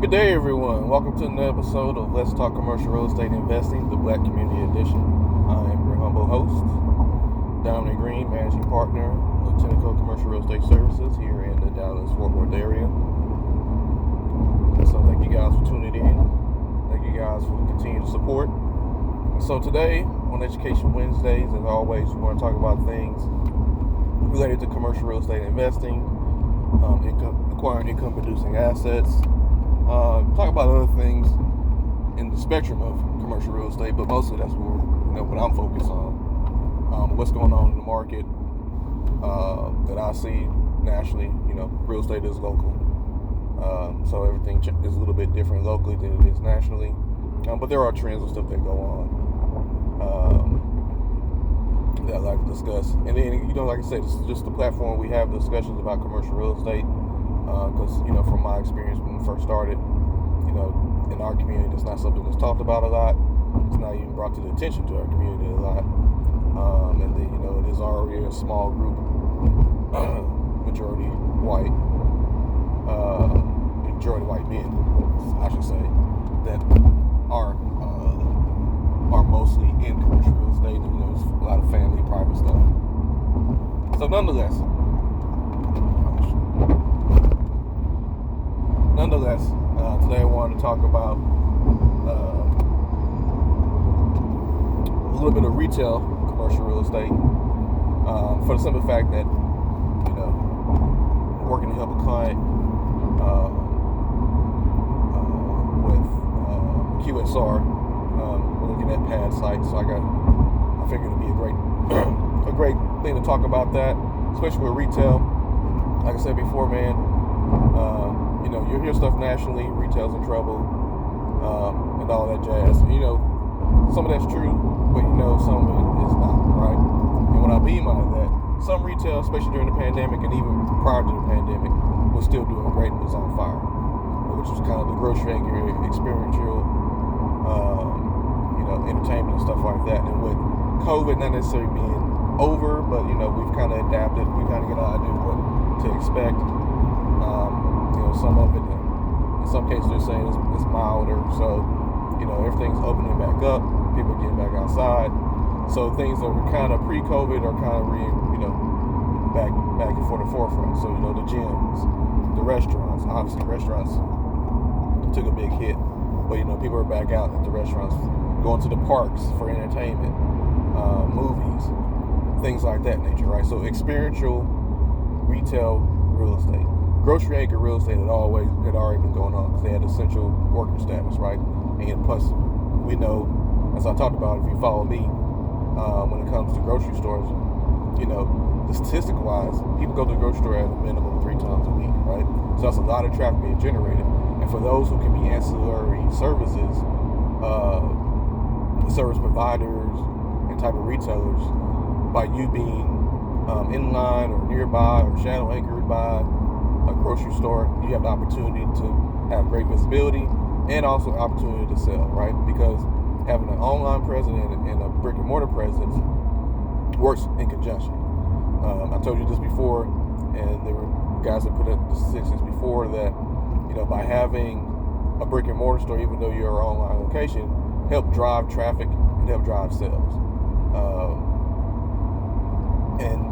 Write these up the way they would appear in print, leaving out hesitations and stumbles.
Good day, everyone. Welcome to another episode of Let's Talk Commercial Real Estate Investing, the Black Community Edition. I am your humble host, Dominic Green, Managing Partner of Tenneco Commercial Real Estate Services here in the Dallas-Fort Worth area. So thank you guys for tuning in. Thank you guys for the continued support. So today, on Education Wednesdays, as always, we're going to talk about things related to commercial real estate investing, acquiring income-producing assets, talk about other things in the spectrum of commercial real estate, but mostly that's what I'm focused on. What's going on in the market that I see nationally. Real estate is local, so everything is a little bit different locally than it is nationally. But there are trends and stuff that go on that I'd like to discuss. And then, like I said, this is just the platform we have discussions about commercial real estate. Because, from my experience when we first started, in our community, it's not something that's talked about a lot. It's not even brought to the attention to our community a lot. And then, it is already a small group, majority white men, I should say, that are mostly in commercial real estate. And, there's a lot of family, private stuff. So nonetheless, today I wanted to talk about a little bit of retail commercial real estate, for the simple fact that, working to help a client with QSR. We're looking at pad sites, so I figured it'd be a great thing to talk about that, especially with retail. Like I said before, man. You hear stuff nationally, retail's in trouble, and all that jazz. Some of that's true, but some of it is not, right? And what I mean by that, some retail, especially during the pandemic and even prior to the pandemic, was still doing great and was on fire, which was kind of the grocery anchor, experiential, entertainment and stuff like that. And with COVID not necessarily being over, but we've kind of adapted, we kind of get an idea of what to expect. Some of it, in some cases, they're saying it's milder. So, everything's opening back up. People are getting back outside. So things that were kind of pre-COVID are kind of back for the forefront. So, the gyms, the restaurants. Obviously, restaurants took a big hit, but people are back out at the restaurants, going to the parks for entertainment, movies, things like that nature, right? So, experiential retail real estate. Grocery anchor real estate had already been going on because they had essential worker status, right? And plus, we know, as I talked about, if you follow me, when it comes to grocery stores, the statistic-wise, people go to the grocery store at a minimum 3 times a week, right? So that's a lot of traffic being generated. And for those who can be ancillary services, service providers, and type of retailers, by you being in line or nearby or shadow anchored by a grocery store, you have the opportunity to have great visibility and also the opportunity to sell, right? Because having an online presence and a brick and mortar presence works in conjunction. I told you this before, and there were guys that put up the statistics before that, by having a brick and mortar store, even though you're an online location, help drive traffic and help drive sales. And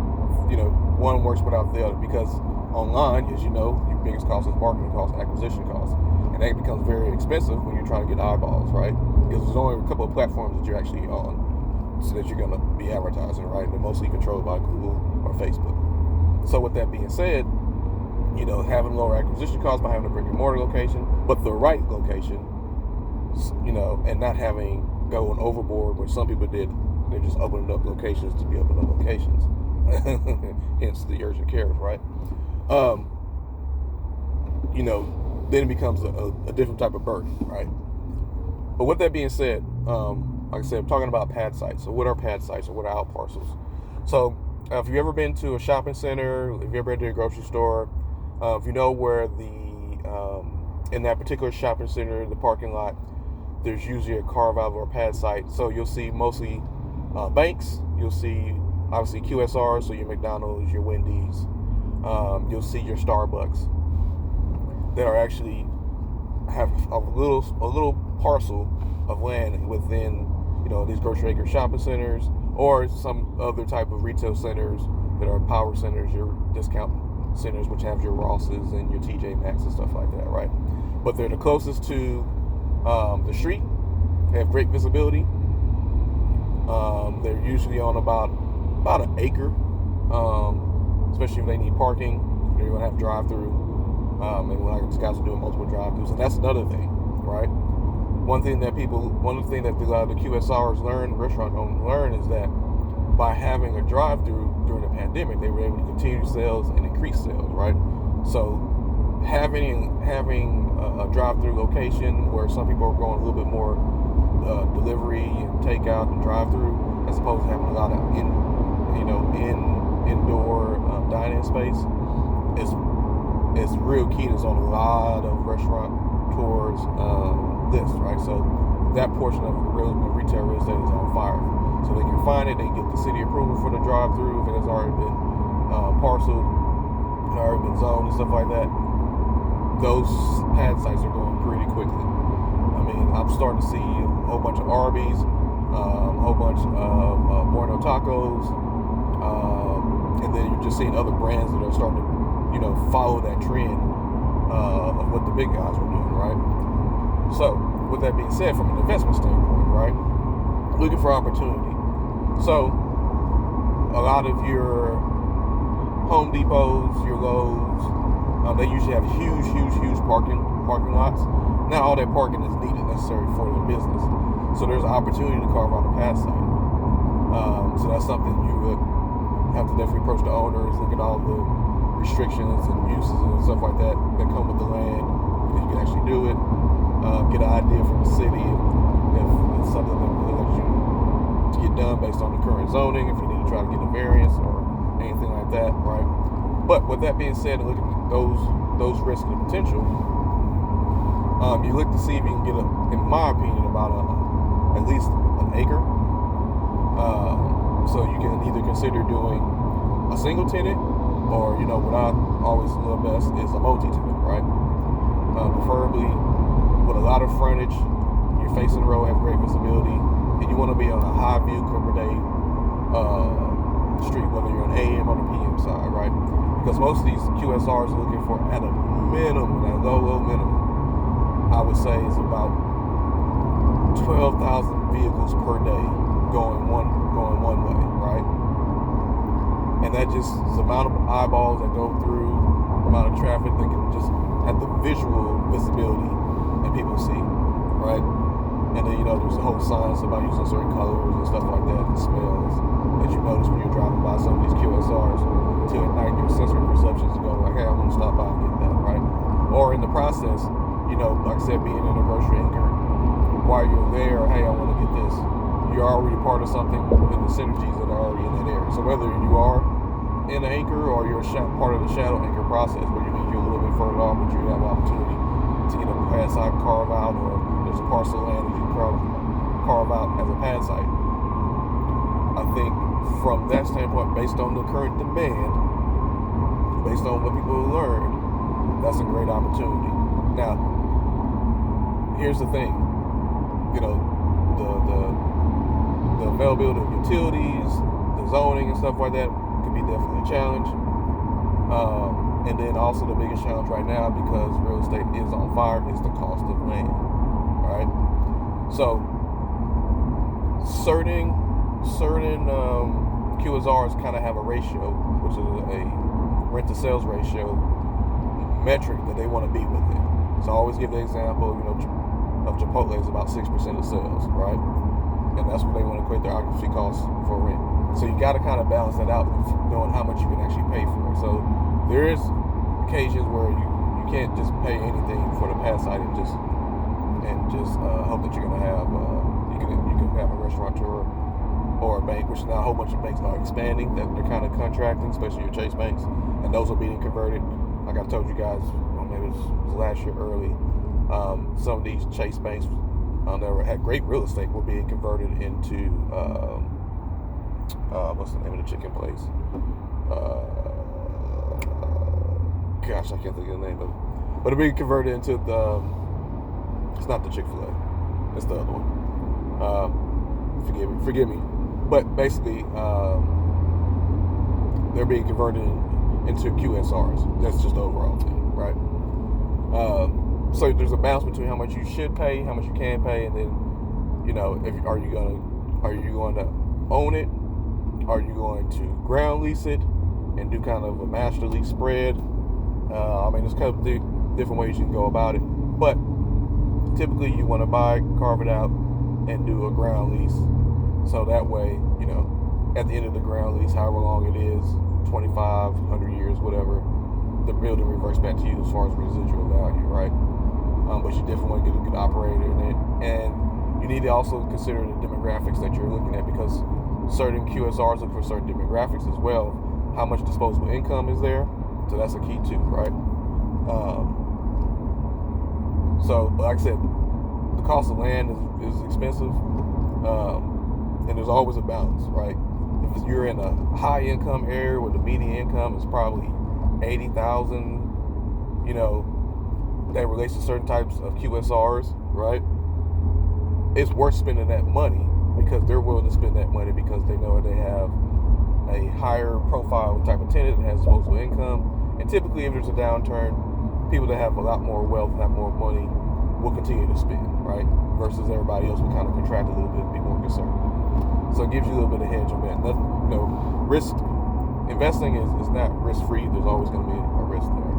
one works without the other, because online, as you know, your biggest cost is marketing cost, acquisition cost, and that becomes very expensive when you're trying to get eyeballs, right? Because there's only a couple of platforms that you're actually on, so that you're going to be advertising, right? And they're mostly controlled by Google or Facebook. So with that being said, having lower acquisition costs by having a brick and mortar location, but the right location, and not going overboard, which some people did. They're just opening up locations to be opening up locations. Hence the urgent cares, right? Then it becomes a different type of burden, right? But with that being said, like I said, I'm talking about pad sites. So what are pad sites, or what are out parcels? So if you've ever been to a shopping center, if you've ever been to a grocery store, if you know where in that particular shopping center, the parking lot, there's usually a carve-out or a pad site. So you'll see mostly banks. You'll see, obviously, QSRs, so your McDonald's, your Wendy's. You'll see your Starbucks that are actually have a little parcel of land within, these grocery anchor shopping centers or some other type of retail centers that are power centers, your discount centers, which have your Rosses and your TJ Maxx and stuff like that, right? But they're the closest to the street. They have great visibility. They're usually on about an acre, especially if they need parking. They're going to have drive-through. And these guys are doing multiple drive-throughs, and that's another thing, right? One thing that a lot of the QSRs restaurant owners learn, is that by having a drive-through during the pandemic, they were able to continue sales and increase sales, right? So having a drive-through location where some people are going a little bit more delivery and takeout and drive-through, as opposed to having a lot of indoor dining space, is real key. It's on a lot of restaurateurs' list, right? So that portion of retail real estate is on fire. So they can find it, they get the city approval for the drive-through if it has already been parceled, and already been zoned and stuff like that. Those pad sites are going pretty quickly. I mean, I'm starting to see a whole bunch of Arby's, a whole bunch of Bueno Tacos, and then you're just seeing other brands that are starting to, follow that trend of what the big guys were doing, right? So, with that being said, from an investment standpoint, right, looking for opportunity. So, a lot of your Home Depots, your Lowe's, they usually have huge parking lots. Not all that parking is needed necessary for their business. So there's an opportunity to carve out a pad site. So that's something you would have to definitely approach the owners, look at all the restrictions and uses and stuff like that come with the land. If you can actually do it, get an idea from the city if it's something that will let you to get done based on the current zoning, if you need to try to get a variance or anything like that, right? But with that being said, looking at those risks and potential, you look to see if you can get, in my opinion, about at least an acre. So you can either consider doing a single tenant, or what I always love best is a multi-tenant, right? Preferably with a lot of frontage. You're facing the road, have great visibility, and you want to be on a high view cover day street, whether you're on AM or the PM side, right? Because most of these QSRs are looking for, at a minimum, at a low minimum, I would say is about 12,000 vehicles per day going one way, right? And that just is the amount of eyeballs that go through, the amount of traffic that can just have the visual visibility that people see, right? And then, there's a whole science about using certain colors and stuff like that, and smells that you notice when you're driving by some of these QSRs to ignite your sensory perceptions to go like, hey, I want to stop by and get that, right? Or in the process, like I said, being in a grocery anchor, while you're there, hey, I want to get this, you're already part of something in the synergies that are already in that area. So whether you are in an anchor or you're part of the shadow anchor process, where you're a little bit further off, but you have an opportunity to get a pad site carve out, or there's a parcel of land that you can carve out as a pad site. I think from that standpoint, based on the current demand, based on what people have learned, that's a great opportunity. Now, here's the thing, the availability of utilities, the zoning and stuff like that could be definitely a challenge. And then also the biggest challenge right now, because real estate is on fire, is the cost of land, right? So certain QSRs kind of have a ratio, which is a rent to sales ratio metric that they want to be within. So I always give the example, of Chipotle is about 6% of sales, right? And that's what they want to equate their occupancy costs for rent. So you got to kind of balance that out with knowing how much you can actually pay for it. So there is occasions where you can't just pay anything for the pad site and just hope that you're gonna have you can have a restaurateur or a bank, which now a whole bunch of banks are expanding, that they're kind of contracting, especially your Chase banks, and those are being converted. Like I told you guys, maybe it was last year early, some of these Chase banks that had great real estate were being converted into what's the name of the chicken place? Gosh, I can't think of the name of it. But they're being converted into It's not the Chick-fil-A. It's the other one. Forgive me. But basically, they're being converted into QSRs. That's just the overall thing, right? So there's a balance between how much you should pay, how much you can pay, and then, are you going to own it? Are you going to ground lease it and do kind of a master lease spread? There's kind of different ways you can go about it, but typically you want to buy, carve it out, and do a ground lease. So that way, at the end of the ground lease, however long it is, 25, 100 years, whatever, the building reverts back to you as far as residual value, right? But you definitely want to get a good operator in it. And you need to also consider the demographics that you're looking at, because certain QSRs look for certain demographics as well. How much disposable income is there? So that's a key too, right? So like I said, the cost of land is expensive, and there's always a balance, right? If you're in a high income area where the median income is probably $80,000, that relates to certain types of QSRs, right? It's worth spending that money because they're willing to spend that money because they know they have a higher profile type of tenant that has disposable income. And typically, if there's a downturn, people that have a lot more wealth, have more money, will continue to spend, right? Versus everybody else will kind of contract a little bit and be more conservative. So it gives you a little bit of hedge on that. Risk investing is not risk-free. There's always going to be a risk there.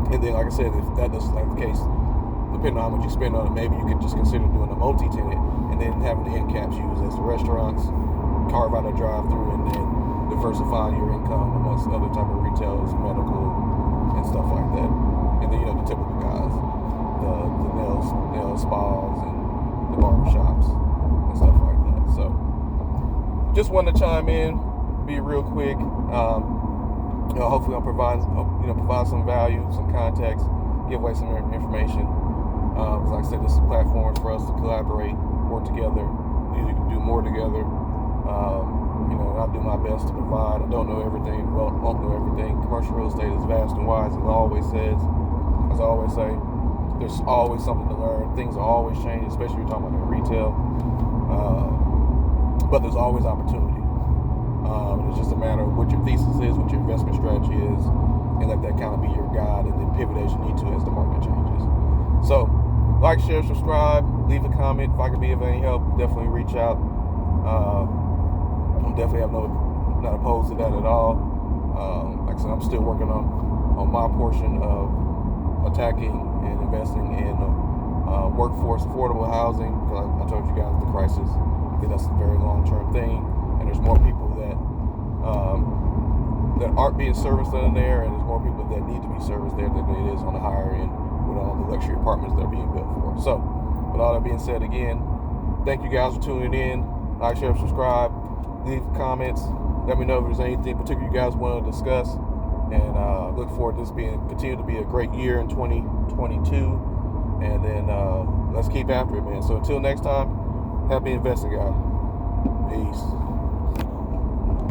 And then, like I said, if that doesn't like the case, depending on how much you spend on it, maybe you could just consider doing a multi-tenant and then having the end caps used as the restaurants, carve out a drive-through, and then diversify your income amongst other type of retailers, medical, and stuff like that. And then, the typical guys, the nail spas and the barbershops and stuff like that. So just wanted to chime in, be real quick. Hopefully I'll provide some value, some context, give away some information. Because like I said, this is a platform for us to collaborate, work together. We can do more together. And I'll do my best to provide. I don't know everything. Well, won't know everything. Commercial real estate is vast and wide, as I always say. There's always something to learn. Things are always changing, especially when you're talking about retail. But there's always opportunity. It's just a matter of what your thesis is, what your investment strategy is, and let that kind of be your guide, and then pivot as you need to as the market changes. So, like, share, subscribe, leave a comment. If I can be of any help, definitely reach out. I'm definitely not opposed to that at all. Like I said, I'm still working on my portion of attacking and investing in workforce affordable housing, because I told you guys the crisis. I think that's a very long-term thing, and there's more people that aren't being serviced in there, and there's more people that need to be serviced there than it is on the higher end with all the luxury apartments that are being built for. So, with all that being said, again, thank you guys for tuning in. Like, share, subscribe, leave comments. Let me know if there's anything particular you guys want to discuss, and look forward to this continue to be a great year in 2022. And then let's keep after it, man. So until next time, happy investing, guys. Peace.